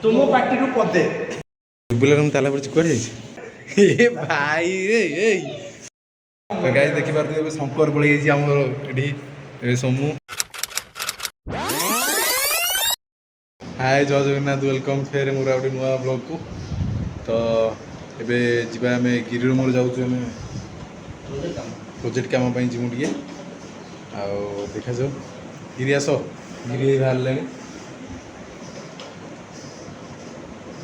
तुम पार्टी पदे बुलार में ताला पड़ी कुआड़े ए भाई रे ए तो गाइस देखि पारथि ଏବେ ଶଙ୍କର ପଳେଇ ଯାଇଛି ଆମର ଏଠି ଏ ସମୁ हाय जय जगन्नाथ वेलकम फेर मोर गोटे नुआ ब्लॉग को तो ଏବେ ଯିବା ଆମେ गिरी मोर जाऊँ आम प्रोजेक्ट काम जीमु टे देखा जाओ गिरी आस गिरी बाहर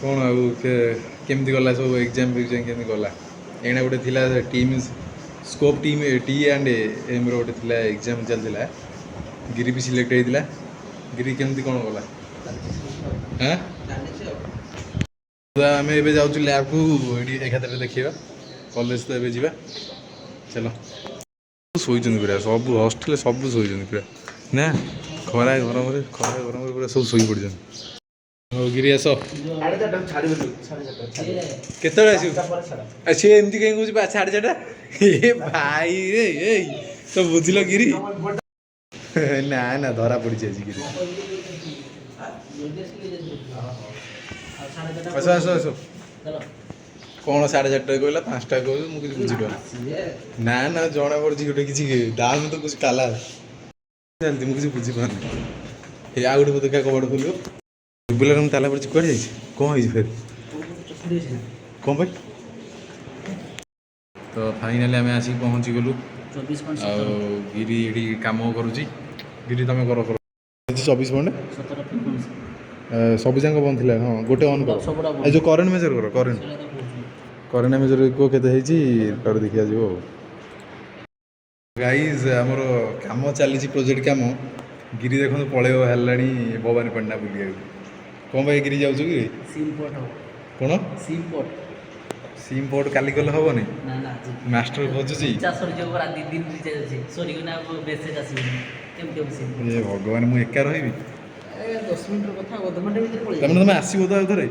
कौन आमती गला सब एग्जाम केमती गला एना गोटे थिला team scope team T and M रोटे थिला एग्जाम चलता गिरी भी सिलेक्ट होता गिरी केमती कौन गला हाँ आम ए जाऊँ लैब को एकाथरे देखा कॉलेज तो ए चलो शोचन पूरा सब हस्टेल सब शोचन पूरा ना खरा गरम खरा गरम पूरा सब शोई पड़ गिरी आस केत सी एमती कहीं कह साढ़े चार्टा ए भाई रे ए तो बुझल गिरी ना ना धरा पड़ी आज गिरी आस आस आस कौन साढ़े चार्टा कहला 5टा कह मुझे बुझीपार ना ना जना पड़ी गोटे किसी दाम तो कुछ काला जानती मुझे बुझीपार आ गोटे देखा कबाड़ खोलो बुलार में ताला पड़ी कुआड़े कौन है फिर कौन भाई तो फाइनाली आम आसिक पहुँची गलु गिरी ये कम करुच्ची गिरी तुम कर 24 सब जाक बंद थी हाँ गोटे अन कर जो करेन्ट मेजर कर करेन्ट मेजर को केते देखा जा गाइज आमर कम चली प्रोजेक्ट कम गिरी देखो पलैब है भवानी पटना बुलिया कौन भाई गिरी जाऊँ कि कौन सिम पोर्ट काली गले हेनी मास्टर खोजुची भगवान मुझे एका रही तुम आसो तो थे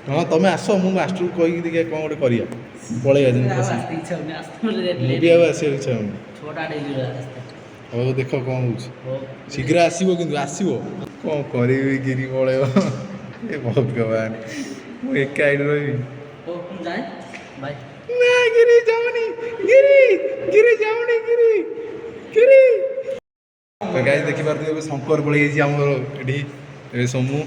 हाँ तुम आस मु मास्टर को कहीकि देखिए कौन गोटे करिया पलैया मुझे आसा इच्छा हो देख कौन हो शीघ्र आसो कि आसो कौन करी गिरी पलैब ए भगवान मु एका आईड रही गिरी जाऊनी गिरी गिरी जाऊनी गिरी गिरी तो गाइस देखि पारथि ଏବେ ଶଙ୍କର ପଳେଇ ଯାଇଛି ଆମର ଏଠି ଏ ସମୁ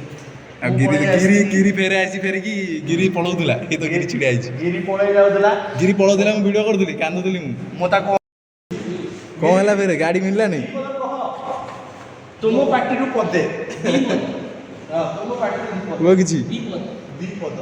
आ गिरी गिरी गिरी फेरे आसी फेर कि गिरी पळौथला ए तो गिरी छिड़ा आइछि गिरी पळै जाउथला मु वीडियो करथली कांदुथली मु ता कौन है फिर गाड़ी मिलला नहीं तुम पार्टी पदे वो किसी दीपद